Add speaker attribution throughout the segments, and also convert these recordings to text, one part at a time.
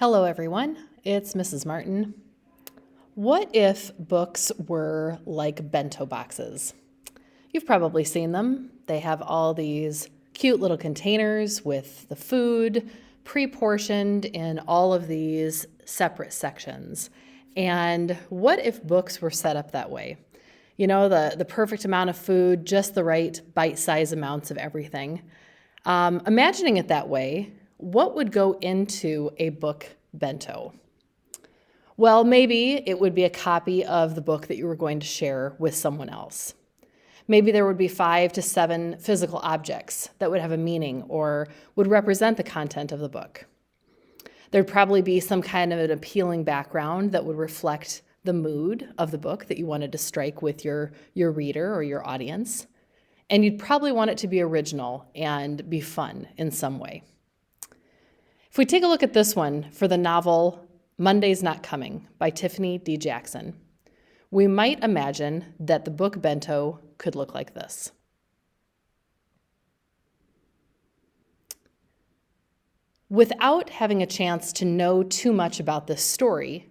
Speaker 1: Hello, everyone. It's Mrs. Martin. What if books were like bento boxes? You've probably seen them. They have all these cute little containers with the food pre-portioned in all of these separate sections. And what if books were set up that way? You know, the perfect amount of food, just the right bite-sized amounts of everything. Imagining it that way, what would go into a book bento? Well, maybe it would be a copy of the book that you were going to share with someone else. Maybe there would be 5 to 7 physical objects that would have a meaning or would represent the content of the book. There'd probably be some kind of an appealing background that would reflect the mood of the book that you wanted to strike with your reader or your audience. And you'd probably want it to be original and be fun in some way. If we take a look at this one for the novel Monday's Not Coming by Tiffany D. Jackson, we might imagine that the book bento could look like this. Without having a chance to know too much about this story,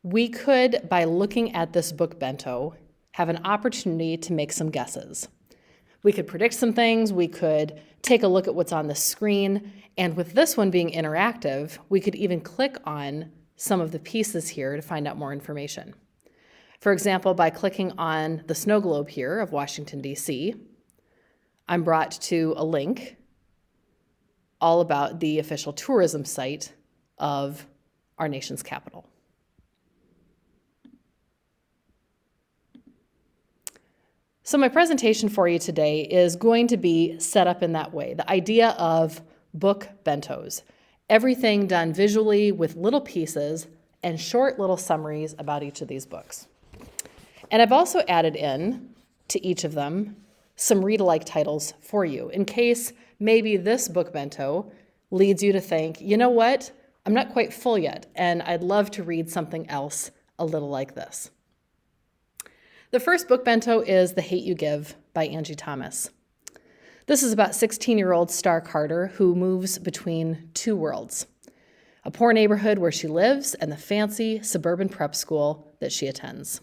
Speaker 1: we could, by looking at this book bento, have an opportunity to make some guesses. We could predict some things, we could take a look at what's on the screen, and with this one being interactive, we could even click on some of the pieces here to find out more information. For example, by clicking on the snow globe here of Washington, D.C., I'm brought to a link all about the official tourism site of our nation's capital. So my presentation for you today is going to be set up in that way, the idea of book bentos, everything done visually with little pieces and short little summaries about each of these books. And I've also added in to each of them some read-alike titles for you in case maybe this book bento leads you to think, you know what, I'm not quite full yet and I'd love to read something else a little like this. The first book bento is The Hate You Give by Angie Thomas. This is about 16-year-old Star Carter who moves between two worlds, a poor neighborhood where she lives and the fancy suburban prep school that she attends.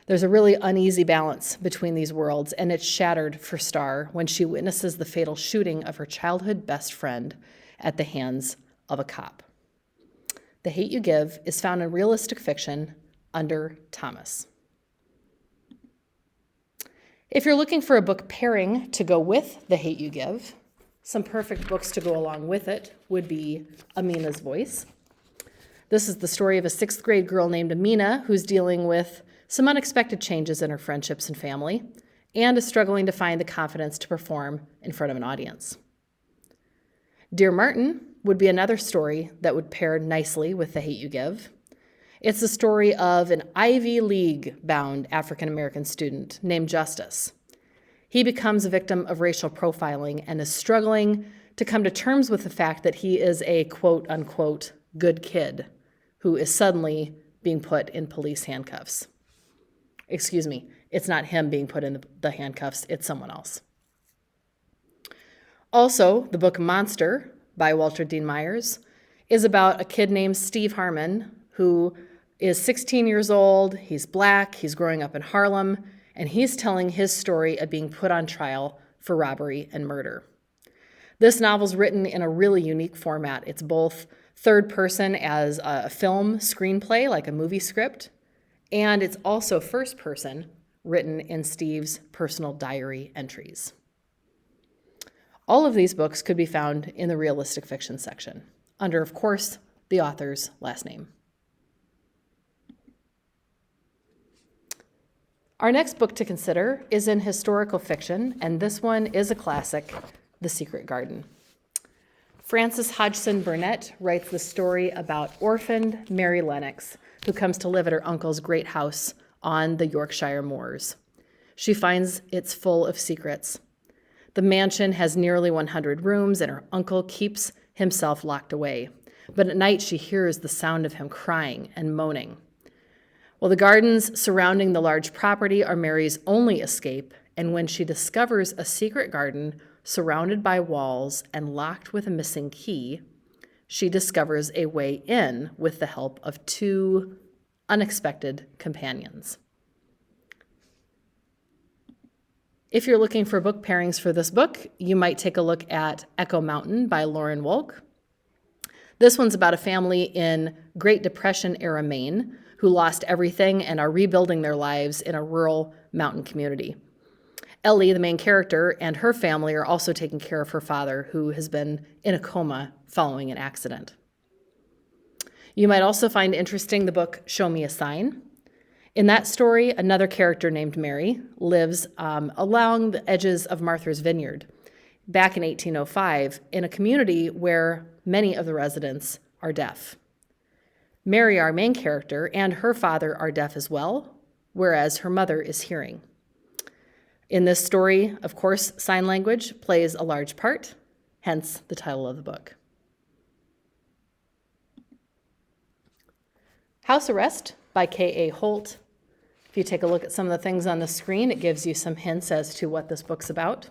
Speaker 1: There's a really uneasy balance between these worlds, and it's shattered for Star when she witnesses the fatal shooting of her childhood best friend at the hands of a cop. The Hate You Give is found in realistic fiction under Thomas. If you're looking for a book pairing to go with The Hate You Give, some perfect books to go along with it would be Amina's Voice. This is the story of a 6th grade girl named Amina who's dealing with some unexpected changes in her friendships and family and is struggling to find the confidence to perform in front of an audience. Dear Martin would be another story that would pair nicely with The Hate You Give. It's the story of an Ivy League-bound African-American student named Justice. He becomes a victim of racial profiling and is struggling to come to terms with the fact that he is a quote-unquote good kid who is suddenly being put in police handcuffs. Excuse me, it's not him being put in the handcuffs, it's someone else. Also, the book Monster by Walter Dean Myers is about a kid named Steve Harmon who is 16 years old, he's black, he's growing up in Harlem, and he's telling his story of being put on trial for robbery and murder. This novel's written in a really unique format. It's both third person as a film screenplay, like a movie script, and it's also first person, written in Steve's personal diary entries. All of these books could be found in the realistic fiction section, under, of course, the author's last name. Our next book to consider is in historical fiction, and this one is a classic, The Secret Garden. Frances Hodgson Burnett writes the story about orphaned Mary Lennox, who comes to live at her uncle's great house on the Yorkshire moors. She finds it's full of secrets. The mansion has nearly 100 rooms, and her uncle keeps himself locked away. But at night, she hears the sound of him crying and moaning. Well, the gardens surrounding the large property are Mary's only escape, and when she discovers a secret garden surrounded by walls and locked with a missing key, she discovers a way in with the help of two unexpected companions. If you're looking for book pairings for this book, you might take a look at Echo Mountain by Lauren Wolk. This one's about a family in Great Depression era Maine who lost everything and are rebuilding their lives in a rural mountain community. Ellie, the main character, and her family are also taking care of her father, who has been in a coma following an accident. You might also find interesting the book Show Me a Sign. In that story, another character named Mary lives along the edges of Martha's Vineyard back in 1805 in a community where many of the residents are deaf. Mary, our main character, and her father are deaf as well, whereas her mother is hearing. In this story, of course, sign language plays a large part, hence the title of the book. House Arrest by K.A. Holt. If you take a look at some of the things on the screen, it gives you some hints as to what this book's about.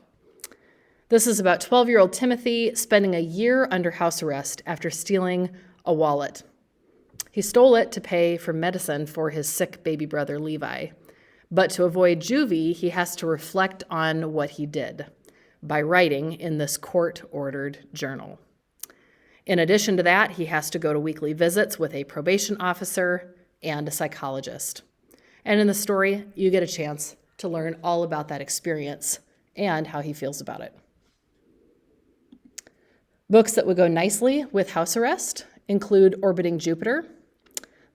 Speaker 1: This is about 12-year-old Timothy spending a year under house arrest after stealing a wallet. He stole it to pay for medicine for his sick baby brother Levi. But to avoid juvie, he has to reflect on what he did by writing in this court-ordered journal. In addition to that, he has to go to weekly visits with a probation officer and a psychologist. And in the story, you get a chance to learn all about that experience and how he feels about it. Books that would go nicely with house arrest include Orbiting Jupiter.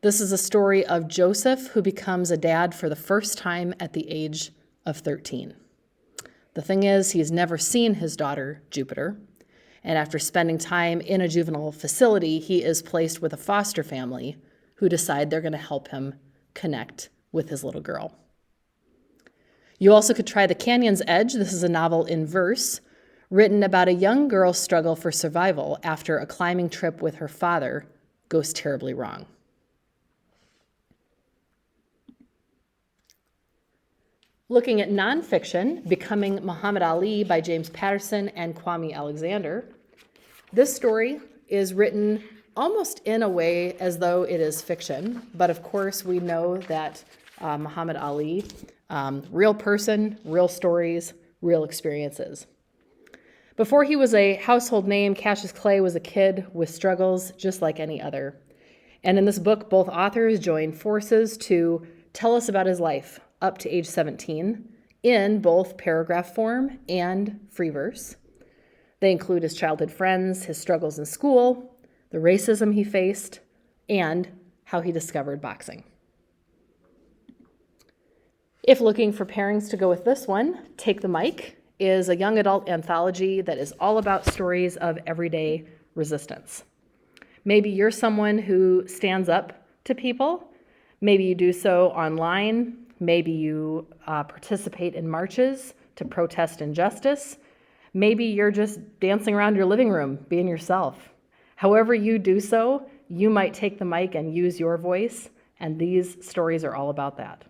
Speaker 1: This is a story of Joseph who becomes a dad for the first time at the age of 13. The thing is, he's never seen his daughter, Jupiter, and after spending time in a juvenile facility, he is placed with a foster family who decide they're going to help him connect with his little girl. You also could try The Canyon's Edge. This is a novel in verse written about a young girl's struggle for survival after a climbing trip with her father goes terribly wrong. Looking at nonfiction, Becoming Muhammad Ali by James Patterson and Kwame Alexander. This story is written almost in a way as though it is fiction, but of course we know that Muhammad Ali, real person, real stories, real experiences. Before he was a household name, Cassius Clay was a kid with struggles just like any other. And in this book, both authors join forces to tell us about his life up to age 17 in both paragraph form and free verse. They include his childhood friends, his struggles in school, the racism he faced, and how he discovered boxing. If looking for pairings to go with this one, Take the Mic is a young adult anthology that is all about stories of everyday resistance. Maybe you're someone who stands up to people. Maybe you do so online. Maybe you participate in marches to protest injustice. Maybe you're just dancing around your living room, being yourself. However you do so, you might take the mic and use your voice, and these stories are all about that.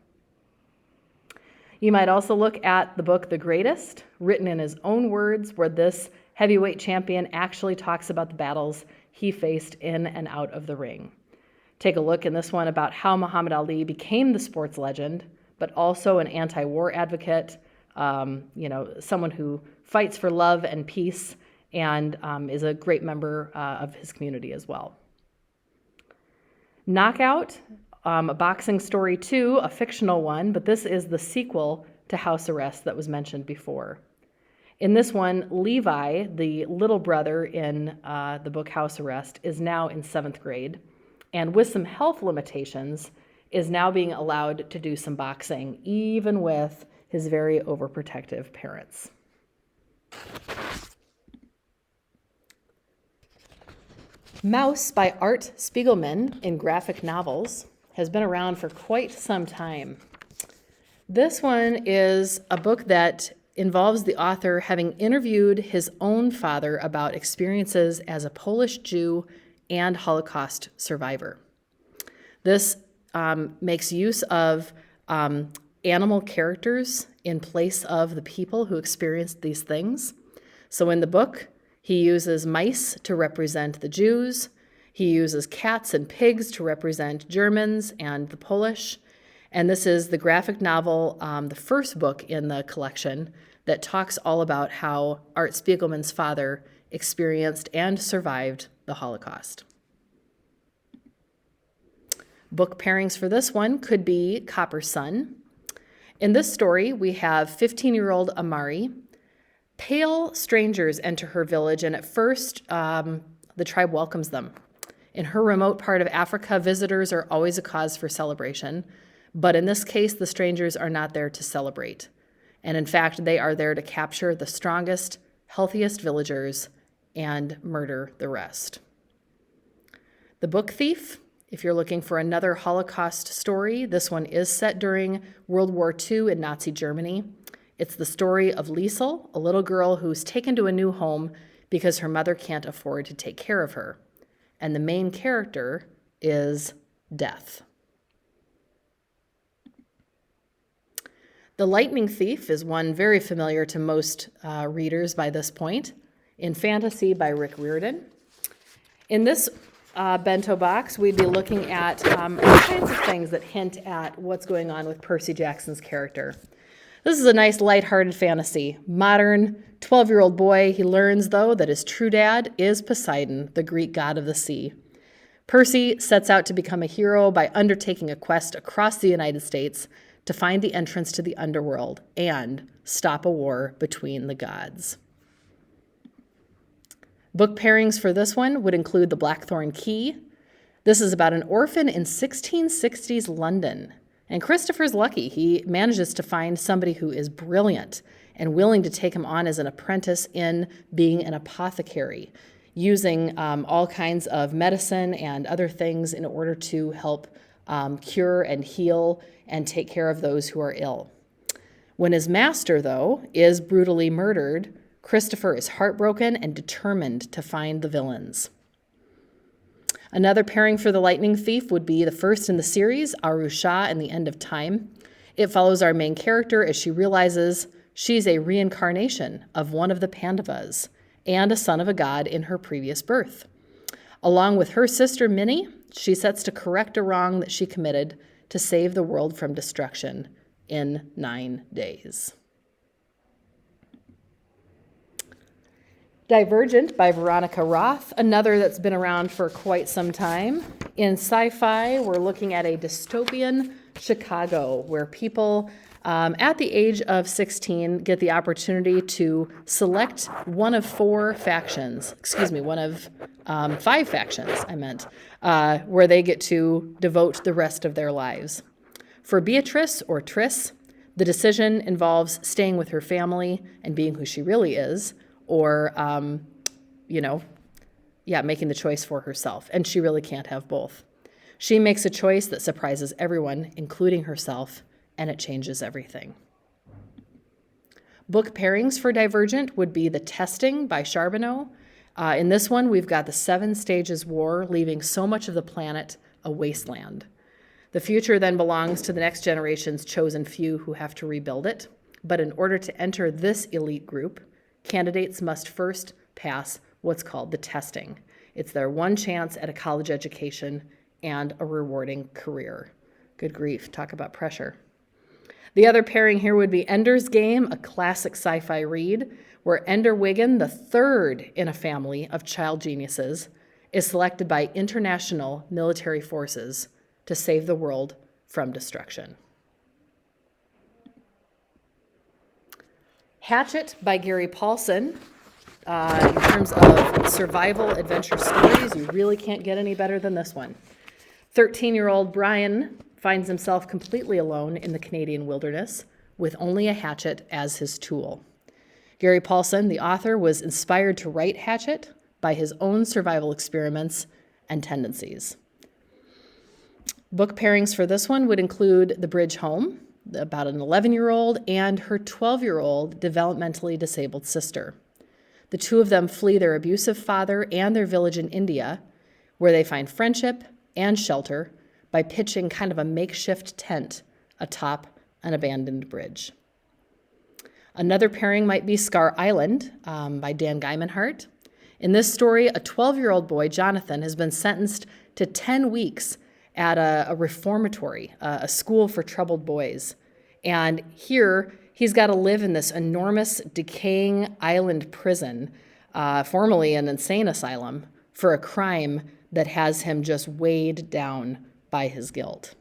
Speaker 1: You might also look at the book The Greatest, written in his own words, where this heavyweight champion actually talks about the battles he faced in and out of the ring. Take a look in this one about how Muhammad Ali became the sports legend, but also an anti-war advocate, someone who fights for love and peace and is a great member of his community as well. Knockout, a boxing story too, a fictional one, but this is the sequel to House Arrest that was mentioned before. In this one, Levi, the little brother in the book House Arrest, is now in 7th grade, and with some health limitations, is now being allowed to do some boxing, even with his very overprotective parents. Mouse by Art Spiegelman in graphic novels has been around for quite some time. This one is a book that involves the author having interviewed his own father about experiences as a Polish Jew and Holocaust survivor. This makes use of animal characters in place of the people who experienced these things. So in the book, he uses mice to represent the Jews, He uses cats and pigs to represent Germans and the Polish. And this is the graphic novel, the first book in the collection, that talks all about how Art Spiegelman's father experienced and survived the Holocaust. Book pairings for this one could be Copper Sun. In this story, we have 15-year-old Amari. Pale strangers enter her village, and at first, the tribe welcomes them. In her remote part of Africa, visitors are always a cause for celebration, but in this case, the strangers are not there to celebrate. And in fact, they are there to capture the strongest, healthiest villagers and murder the rest. The Book Thief. If you're looking for another Holocaust story, this one is set during World War II in Nazi Germany. It's the story of Liesel, a little girl who's taken to a new home because her mother can't afford to take care of her. And the main character is Death. The Lightning Thief is one very familiar to most readers by this point, in fantasy by Rick Riordan. In this bento box, we'd be looking at all kinds of things that hint at what's going on with Percy Jackson's character. This is a nice lighthearted fantasy. Modern 12-year-old boy, he learns, though, that his true dad is Poseidon, the Greek god of the sea. Percy sets out to become a hero by undertaking a quest across the United States to find the entrance to the underworld and stop a war between the gods. Book pairings for this one would include The Blackthorn Key. This is about an orphan in 1660s London. And Christopher's lucky. He manages to find somebody who is brilliant and willing to take him on as an apprentice in being an apothecary, using all kinds of medicine and other things in order to help cure and heal and take care of those who are ill. When his master, though, is brutally murdered, Christopher is heartbroken and determined to find the villains. Another pairing for The Lightning Thief would be the first in the series, Arusha and the End of Time. It follows our main character as she realizes she's a reincarnation of one of the Pandavas and a son of a god in her previous birth. Along with her sister Minnie, she sets to correct a wrong that she committed to save the world from destruction in 9 days. Divergent by Veronica Roth, another that's been around for quite some time. In sci-fi, we're looking at a dystopian Chicago where people at the age of 16 get the opportunity to select one of five factions, where they get to devote the rest of their lives. For Beatrice, or Triss, the decision involves staying with her family and being who she really is, or, making the choice for herself. And she really can't have both. She makes a choice that surprises everyone, including herself, and it changes everything. Book pairings for Divergent would be The Testing by Charbonneau. In this one, we've got the 7 Stages War, leaving so much of the planet a wasteland. The future then belongs to the next generation's chosen few who have to rebuild it. But in order to enter this elite group, candidates must first pass what's called the testing. It's their one chance at a college education and a rewarding career. Good grief, talk about pressure. The other pairing here would be Ender's Game, a classic sci-fi read, where Ender Wiggin, the third in a family of child geniuses, is selected by international military forces to save the world from destruction. Hatchet by Gary Paulson. In terms of survival adventure stories, you really can't get any better than this one. 13-year-old Brian finds himself completely alone in the Canadian wilderness with only a hatchet as his tool. Gary Paulson, the author, was inspired to write Hatchet by his own survival experiments and tendencies. Book pairings for this one would include The Bridge Home, about an 11-year-old and her 12-year-old developmentally disabled sister. The two of them flee their abusive father and their village in India, where they find friendship and shelter by pitching kind of a makeshift tent atop an abandoned bridge. Another pairing might be Scar Island by Dan Geimenhardt. In this story, a 12-year-old boy, Jonathan, has been sentenced to 10 weeks at a reformatory, a school for troubled boys. And here, he's got to live in this enormous, decaying island prison, formerly an insane asylum, for a crime that has him just weighed down by his guilt.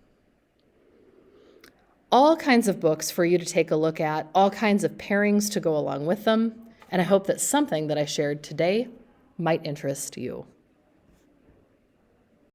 Speaker 1: All kinds of books for you to take a look at, all kinds of pairings to go along with them, and I hope that something that I shared today might interest you.